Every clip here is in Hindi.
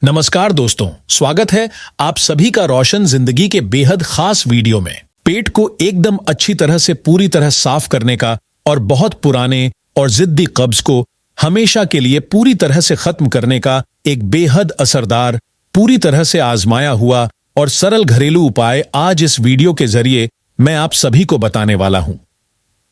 नमस्कार दोस्तों, स्वागत है आप सभी का रोशन जिंदगी के बेहद खास वीडियो में। पेट को एकदम अच्छी तरह से पूरी तरह साफ करने का और बहुत पुराने और जिद्दी कब्ज को हमेशा के लिए पूरी तरह से खत्म करने का एक बेहद असरदार, पूरी तरह से आजमाया हुआ और सरल घरेलू उपाय आज इस वीडियो के जरिए मैं आप सभी को बताने वाला हूं।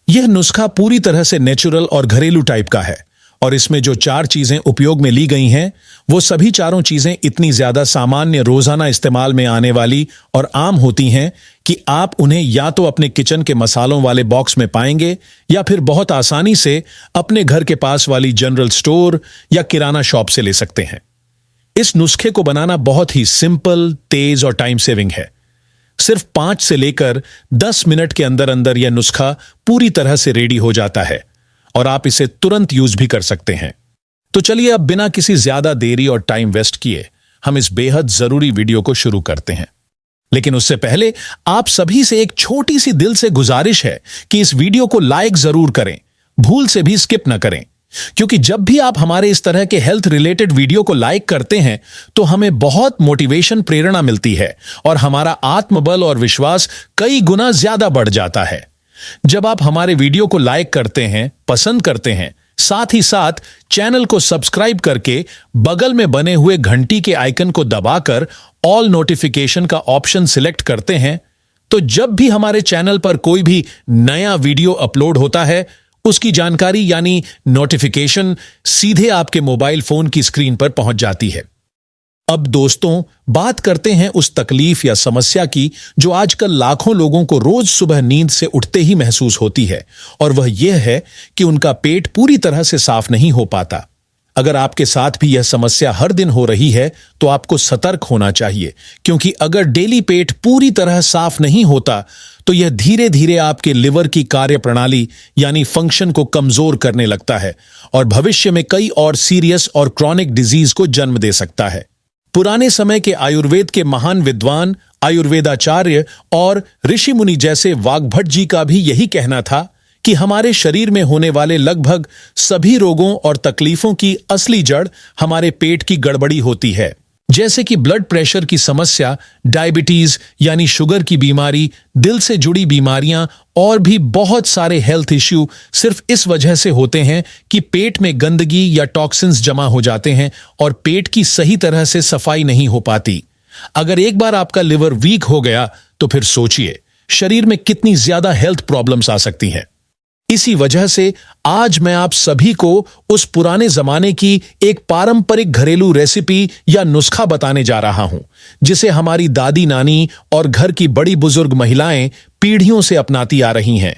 यह नुस्खा पूरी तरह से नेचुरल और घरेलू टाइप का है और इसमें जो 4 चीजें उपयोग में ली गई हैं वो सभी चारों चीजें इतनी ज्यादा सामान्य रोजाना इस्तेमाल में आने वाली और आम होती हैं कि आप उन्हें या तो अपने किचन के मसालों वाले बॉक्स में पाएंगे या फिर बहुत आसानी से अपने घर के पास वाली जनरल स्टोर या किराना शॉप से ले सकते हैं। इस नुस्खे को बनाना बहुत ही सिंपल, तेज और टाइम सेविंग है। सिर्फ 5 से लेकर 10 मिनट के अंदर अंदर यह नुस्खा पूरी तरह से रेडी हो जाता है और आप इसे तुरंत यूज भी कर सकते हैं। तो चलिए अब बिना किसी ज्यादा देरी और टाइम वेस्ट किए हम इस बेहद जरूरी वीडियो को शुरू करते हैं। लेकिन उससे पहले आप सभी से एक छोटी सी दिल से गुजारिश है कि इस वीडियो को लाइक जरूर करें, भूल से भी स्किप ना करें, क्योंकि जब भी आप हमारे इस तरह के हेल्थ रिलेटेड वीडियो को लाइक करते हैं तो हमें बहुत मोटिवेशन, प्रेरणा मिलती है और हमारा आत्मबल और विश्वास कई गुना ज्यादा बढ़ जाता है। जब आप हमारे वीडियो को लाइक करते हैं, पसंद करते हैं, साथ ही साथ चैनल को सब्सक्राइब करके बगल में बने हुए घंटी के आइकन को दबाकर ऑल नोटिफिकेशन का ऑप्शन सिलेक्ट करते हैं, तो जब भी हमारे चैनल पर कोई भी नया वीडियो अपलोड होता है उसकी जानकारी यानी नोटिफिकेशन सीधे आपके मोबाइल फोन की स्क्रीन पर पहुंच जाती है। अब दोस्तों, बात करते हैं उस तकलीफ या समस्या की जो आजकल लाखों लोगों को रोज सुबह नींद से उठते ही महसूस होती है, और वह यह है कि उनका पेट पूरी तरह से साफ नहीं हो पाता। अगर आपके साथ भी यह समस्या हर दिन हो रही है तो आपको सतर्क होना चाहिए, क्योंकि अगर डेली पेट पूरी तरह साफ नहीं होता तो यह धीरे धीरे आपके लिवर की कार्यप्रणाली यानी फंक्शन को कमजोर करने लगता है और भविष्य में कई और सीरियस और क्रॉनिक डिजीज को जन्म दे सकता है। पुराने समय के आयुर्वेद के महान विद्वान आयुर्वेदाचार्य और ऋषि मुनि जैसे वाग्भट जी का भी यही कहना था कि हमारे शरीर में होने वाले लगभग सभी रोगों और तकलीफों की असली जड़ हमारे पेट की गड़बड़ी होती है, जैसे कि ब्लड प्रेशर की समस्या, डायबिटीज यानी शुगर की बीमारी, दिल से जुड़ी बीमारियां और भी बहुत सारे हेल्थ इश्यू सिर्फ इस वजह से होते हैं कि पेट में गंदगी या टॉक्सिन्स जमा हो जाते हैं और पेट की सही तरह से सफाई नहीं हो पाती। अगर एक बार आपका लिवर वीक हो गया तो फिर सोचिए शरीर में कितनी ज्यादा हेल्थ प्रॉब्लम्स आ सकती हैं। इसी वजह से आज मैं आप सभी को उस पुराने जमाने की एक पारंपरिक घरेलू रेसिपी या नुस्खा बताने जा रहा हूं, जिसे हमारी दादी नानी और घर की बड़ी बुजुर्ग महिलाएं पीढ़ियों से अपनाती आ रही हैं।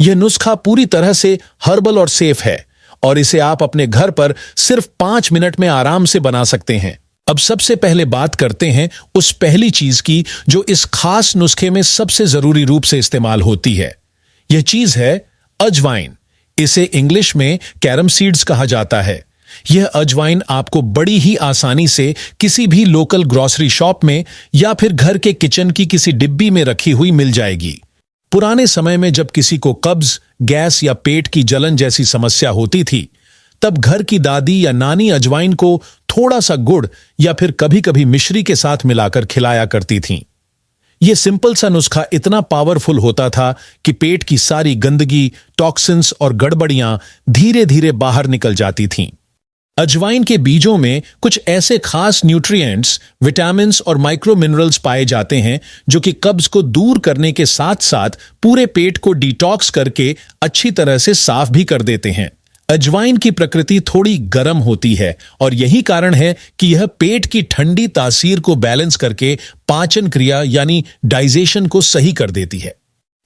यह नुस्खा पूरी तरह से हर्बल और सेफ है और इसे आप अपने घर पर सिर्फ 5 मिनट में आराम से बना सकते हैं। अब सबसे पहले बात करते हैं उस पहली चीज की जो इस खास नुस्खे में सबसे जरूरी रूप से इस्तेमाल होती है। यह चीज है अजवाइन। इसे इंग्लिश में कैरम सीड्स कहा जाता है। यह अजवाइन आपको बड़ी ही आसानी से किसी भी लोकल ग्रोसरी शॉप में या फिर घर के किचन की किसी डिब्बी में रखी हुई मिल जाएगी। पुराने समय में जब किसी को कब्ज, गैस या पेट की जलन जैसी समस्या होती थी तब घर की दादी या नानी अजवाइन को थोड़ा सा गुड़ या फिर कभी-कभी मिश्री के साथ मिलाकर खिलाया करती थीं। यह सिंपल सा नुस्खा इतना पावरफुल होता था कि पेट की सारी गंदगी, टॉक्सिन्स और गड़बड़ियां धीरे धीरे बाहर निकल जाती थीं। अजवाइन के बीजों में कुछ ऐसे खास न्यूट्रिएंट्स, विटामिन्स और माइक्रो मिनरल्स पाए जाते हैं जो कि कब्ज को दूर करने के साथ साथ पूरे पेट को डिटॉक्स करके अच्छी तरह से साफ भी कर देते हैं। अजवाइन की प्रकृति थोड़ी गर्म होती है और यही कारण है कि यह पेट की ठंडी तासीर को बैलेंस करके पाचन क्रिया यानी डाइजेशन को सही कर देती है।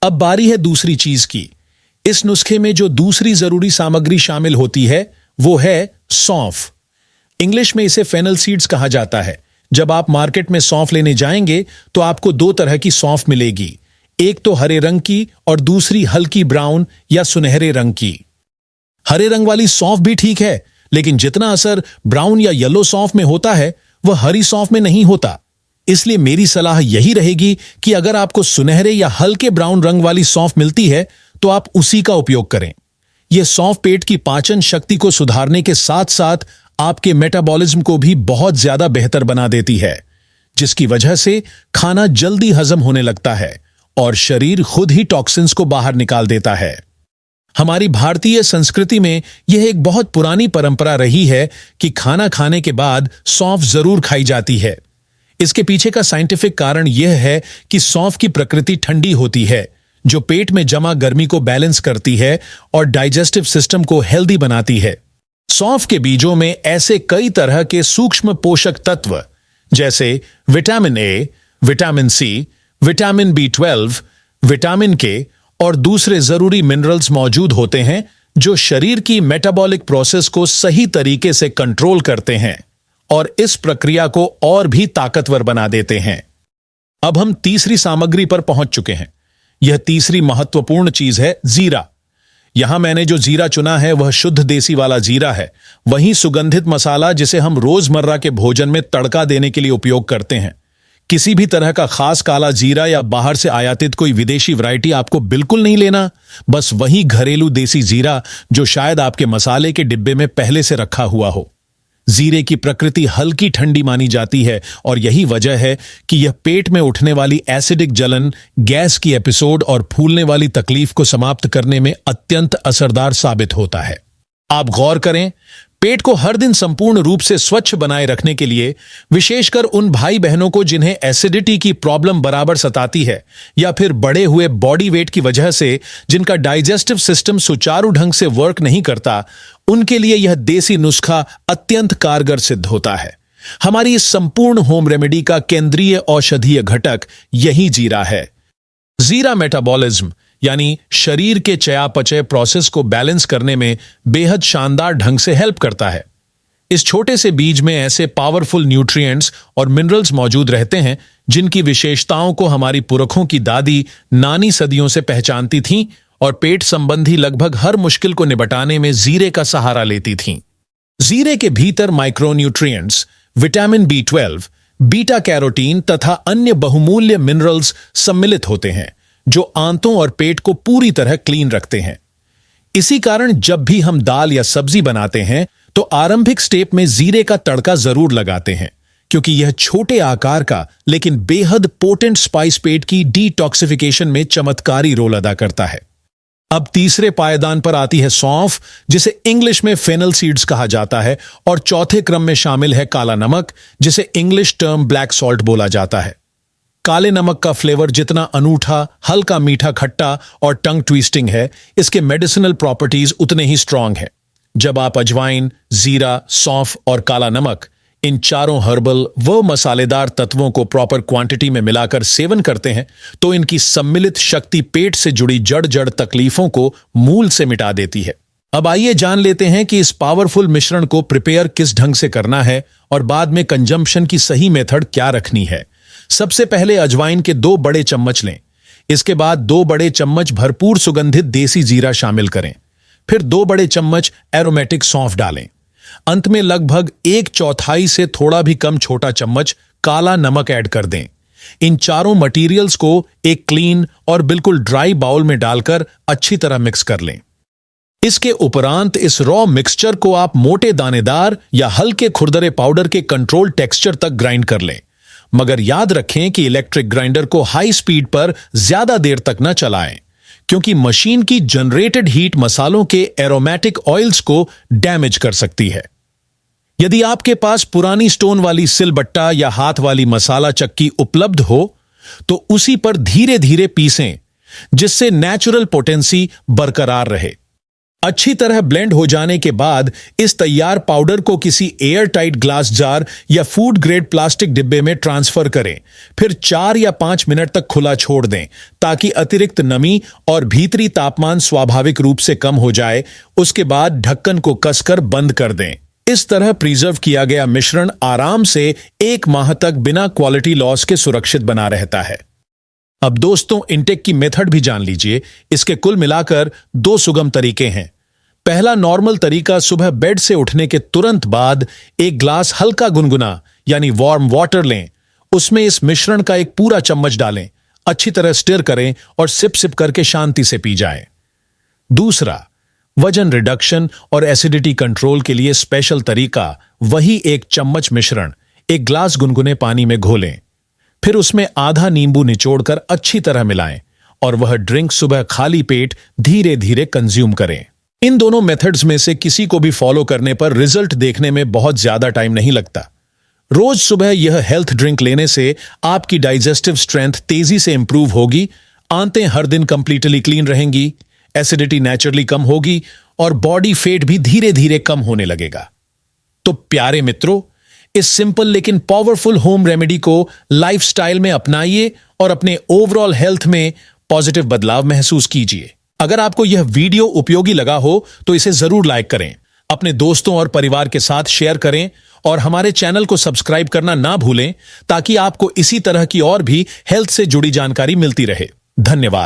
अब बारी है दूसरी चीज की। इस नुस्खे में जो दूसरी जरूरी सामग्री शामिल होती है वो है सौंफ। इंग्लिश में इसे फेनल सीड्स कहा जाता है। जब आप मार्केट में सौंफ लेने जाएंगे तो आपको 2 तरह की सौंफ मिलेगी, एक तो हरे रंग की और दूसरी हल्की ब्राउन या सुनहरे रंग की। हरे रंग वाली सौंफ भी ठीक है, लेकिन जितना असर ब्राउन या येलो सौंफ में होता है वह हरी सौंफ में नहीं होता। इसलिए मेरी सलाह यही रहेगी कि अगर आपको सुनहरे या हल्के ब्राउन रंग वाली सौंफ मिलती है तो आप उसी का उपयोग करें। यह सौंफ पेट की पाचन शक्ति को सुधारने के साथ साथ आपके मेटाबॉलिज्म को भी बहुत ज्यादा बेहतर बना देती है, जिसकी वजह से खाना जल्दी हजम होने लगता है और शरीर खुद ही टॉक्सिन्स को बाहर निकाल देता है। हमारी भारतीय संस्कृति में यह एक बहुत पुरानी परंपरा रही है कि खाना खाने के बाद सौंफ जरूर खाई जाती है। इसके पीछे का साइंटिफिक कारण यह है कि सौंफ की प्रकृति ठंडी होती है, जो पेट में जमा गर्मी को बैलेंस करती है और डाइजेस्टिव सिस्टम को हेल्दी बनाती है। सौंफ के बीजों में ऐसे कई तरह के सूक्ष्म पोषक तत्व जैसे vitamin A, vitamin C, vitamin B12, vitamin K और दूसरे जरूरी मिनरल्स मौजूद होते हैं, जो शरीर की मेटाबॉलिक प्रोसेस को सही तरीके से कंट्रोल करते हैं और इस प्रक्रिया को और भी ताकतवर बना देते हैं। अब हम तीसरी सामग्री पर पहुंच चुके हैं। यह तीसरी महत्वपूर्ण चीज है जीरा। यहां मैंने जो जीरा चुना है वह शुद्ध देसी वाला जीरा है, वही सुगंधित मसाला जिसे हम रोजमर्रा के भोजन में तड़का देने के लिए उपयोग करते हैं। किसी भी तरह का खास काला जीरा या बाहर से आयातित कोई विदेशी वैरायटी आपको बिल्कुल नहीं लेना, बस वही घरेलू देसी जीरा जो शायद आपके मसाले के डिब्बे में पहले से रखा हुआ हो। जीरे की प्रकृति हल्की ठंडी मानी जाती है और यही वजह है कि यह पेट में उठने वाली एसिडिक जलन, गैस की एपिसोड और फूलने वाली तकलीफ को समाप्त करने में अत्यंत असरदार साबित होता है। आप गौर करें, पेट को हर दिन संपूर्ण रूप से स्वच्छ बनाए रखने के लिए, विशेषकर उन भाई बहनों को जिन्हें एसिडिटी की प्रॉब्लम बराबर सताती है या फिर बढ़े हुए बॉडी वेट की वजह से जिनका डाइजेस्टिव सिस्टम सुचारू ढंग से वर्क नहीं करता, उनके लिए यह देसी नुस्खा अत्यंत कारगर सिद्ध होता है। हमारी इस संपूर्ण होम रेमेडी का केंद्रीय औषधीय घटक यही जीरा है। जीरा मेटाबॉलिज्म यानी शरीर के चयापचय प्रोसेस को बैलेंस करने में बेहद शानदार ढंग से हेल्प करता है। इस छोटे से बीज में ऐसे पावरफुल न्यूट्रिएंट्स और मिनरल्स मौजूद रहते हैं जिनकी विशेषताओं को हमारी पुरखों की दादी नानी सदियों से पहचानती थीं और पेट संबंधी लगभग हर मुश्किल को निपटाने में जीरे का सहारा लेती थीं। जीरे के भीतर micronutrients, vitamin B12, beta carotene तथा अन्य बहुमूल्य मिनरल्स सम्मिलित होते हैं जो आंतों और पेट को पूरी तरह क्लीन रखते हैं। इसी कारण जब भी हम दाल या सब्जी बनाते हैं तो आरंभिक स्टेप में जीरे का तड़का जरूर लगाते हैं, क्योंकि यह छोटे आकार का लेकिन बेहद पोटेंट स्पाइस पेट की डिटॉक्सिफिकेशन में चमत्कारी रोल अदा करता है। अब तीसरे पायदान पर आती है सौंफ, जिसे इंग्लिश में फेनल सीड्स कहा जाता है, और चौथे क्रम में शामिल है काला नमक, जिसे इंग्लिश टर्म ब्लैक सॉल्ट बोला जाता है। काले नमक का फ्लेवर जितना अनूठा, हल्का मीठा खट्टा और टंग ट्विस्टिंग है, इसके मेडिसिनल प्रॉपर्टीज उतने ही स्ट्रांग हैं। जब आप अजवाइन, जीरा, सौंफ और काला नमक, इन चारों हर्बल व मसालेदार तत्वों को प्रॉपर क्वांटिटी में मिलाकर सेवन करते हैं तो इनकी सम्मिलित शक्ति पेट से जुड़ी जड़ जड़ तकलीफों को मूल से मिटा देती है। अब आइए जान लेते हैं कि इस पावरफुल मिश्रण को प्रिपेयर किस ढंग से करना है और बाद में कंजम्पशन की सही मेथड क्या रखनी है। सबसे पहले अजवाइन के 2 बड़े चम्मच लें। इसके बाद 2 बड़े चम्मच भरपूर सुगंधित देसी जीरा शामिल करें। फिर 2 बड़े चम्मच एरोमेटिक सौंफ डालें। अंत में लगभग 1/4 से थोड़ा भी कम छोटा चम्मच काला नमक ऐड कर दें। इन चारों मटेरियल्स को एक क्लीन और बिल्कुल ड्राई बाउल में डालकर अच्छी तरह मिक्स कर लें। इसके उपरांत इस रॉ मिक्सचर को आप मोटे दानेदार या हल्के खुरदरे पाउडर के कंट्रोल टेक्सचर तक ग्राइंड कर लें, मगर याद रखें कि इलेक्ट्रिक ग्राइंडर को हाई स्पीड पर ज्यादा देर तक न चलाएं, क्योंकि मशीन की जनरेटेड हीट मसालों के एरोमेटिक ऑयल्स को डैमेज कर सकती है। यदि आपके पास पुरानी स्टोन वाली सिलबट्टा या हाथ वाली मसाला चक्की उपलब्ध हो तो उसी पर धीरे धीरे पीसें, जिससे नेचुरल पोटेंसी बरकरार रहे। अच्छी तरह ब्लेंड हो जाने के बाद इस तैयार पाउडर को किसी एयर टाइट ग्लास जार या फूड ग्रेड प्लास्टिक डिब्बे में ट्रांसफर करें। फिर 4 या 5 मिनट तक खुला छोड़ दें ताकि अतिरिक्त नमी और भीतरी तापमान स्वाभाविक रूप से कम हो जाए। उसके बाद ढक्कन को कसकर बंद कर दें। इस तरह प्रिजर्व किया गया मिश्रण आराम से 1 माह तक बिना क्वालिटी लॉस के सुरक्षित बना रहता है। अब दोस्तों, इनटेक की मेथड भी जान लीजिए। इसके कुल मिलाकर 2 सुगम तरीके हैं। पहला नॉर्मल तरीका, सुबह बेड से उठने के तुरंत बाद 1 ग्लास हल्का गुनगुना यानी वार्म वाटर लें। उसमें इस मिश्रण का 1 पूरा चम्मच डालें, अच्छी तरह स्टिर करें और सिप सिप करके शांति से पी जाएं। दूसरा, वजन रिडक्शन और एसिडिटी कंट्रोल के लिए स्पेशल तरीका, वही 1 चम्मच मिश्रण 1 ग्लास गुनगुने पानी में घोलें, फिर उसमें आधा नींबू निचोड़कर अच्छी तरह मिलाएं और वह ड्रिंक सुबह खाली पेट धीरे धीरे कंज्यूम करें। इन दोनों मेथड्स में से किसी को भी फॉलो करने पर रिजल्ट देखने में बहुत ज्यादा टाइम नहीं लगता। रोज सुबह यह हेल्थ ड्रिंक लेने से आपकी डाइजेस्टिव स्ट्रेंथ तेजी से इंप्रूव होगी, आंतें हर दिन कंप्लीटली क्लीन रहेंगी, एसिडिटी नेचुरली कम होगी और बॉडी फेट भी धीरे धीरे कम होने लगेगा। तो प्यारे मित्रों, इस सिंपल लेकिन पावरफुल होम रेमेडी को लाइफस्टाइल में अपनाइए और अपने ओवरऑल हेल्थ में पॉजिटिव बदलाव महसूस कीजिए। अगर आपको यह वीडियो उपयोगी लगा हो तो इसे जरूर लाइक करें, अपने दोस्तों और परिवार के साथ शेयर करें और हमारे चैनल को सब्सक्राइब करना ना भूलें ताकि आपको इसी तरह की और भी हेल्थ से जुड़ी जानकारी मिलती रहे। धन्यवाद।